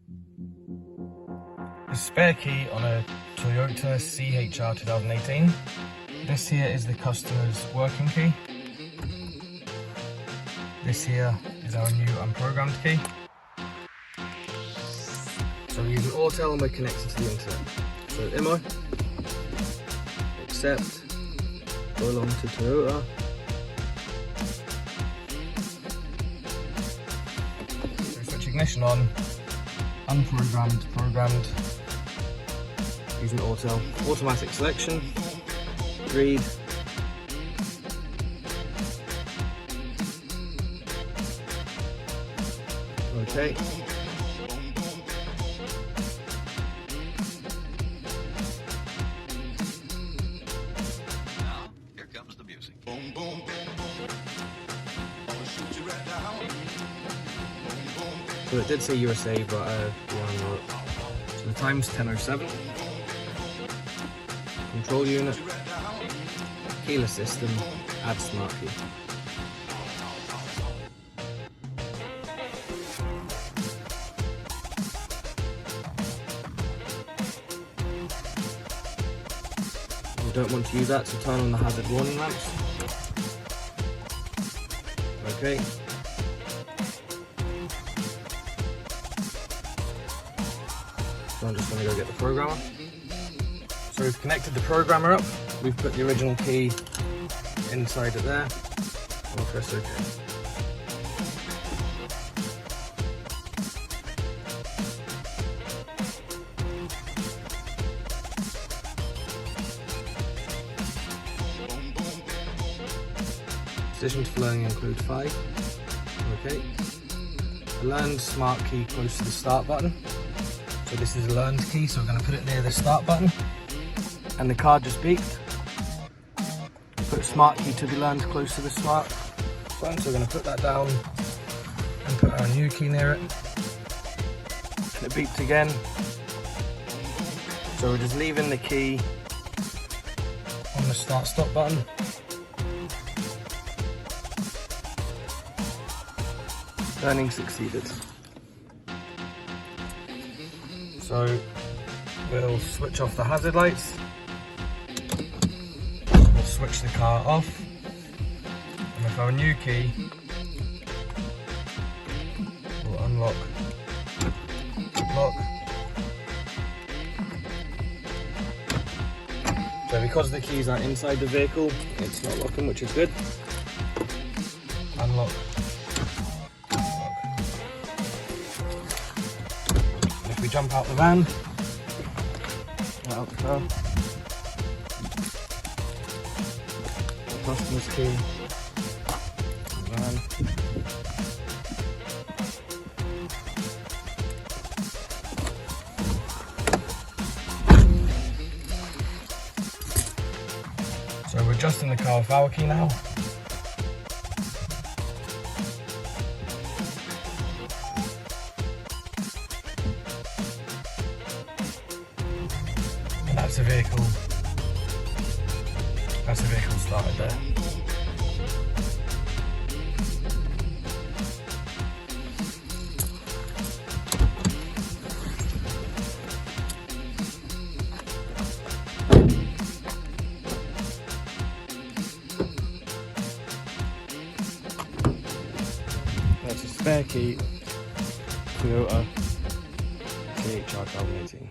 The spare key on a Toyota CHR 2018. This here is the customer's working key. This here is our new unprogrammed key. So we're using Autel and we're connected to the internet. So IMO, accept, go along to Toyota. So switch ignition on, unprogrammed, programmed, using Autel. Automatic selection, agreed. Okay. Now, here comes the music. Boom, boom, boom. I'll shoot you right down. So it did say USA, but yeah, no. So the time's 10:07. Control unit, keyless system, add smart key. You don't want to use that, so turn on the hazard warning lamps. Okay. So I'm just going to go get the programmer. So we've connected the programmer up. We've put the original key inside it there. I'll press OK. Positions for learning include 5. Okay. A learned smart key close to the start button. So this is a learned key, so we're going to put it near the start button. And the car just beeped. Put smart key to be learned close to the smart button, so we're going to put that down and put our new key near it. And it beeped again. So we're just leaving the key on the start stop button. Learning succeeded. So we'll switch off the hazard lights. We'll switch the car off. And with our new key, we'll unlock the lock. So because the keys are inside the vehicle, it's not locking, which is good. Unlock. If we jump out the van, out the car, the customer's key, the van. So we're just in the car with our key now. That's the vehicle started there. That's a spare key, Toyota CHR 2018.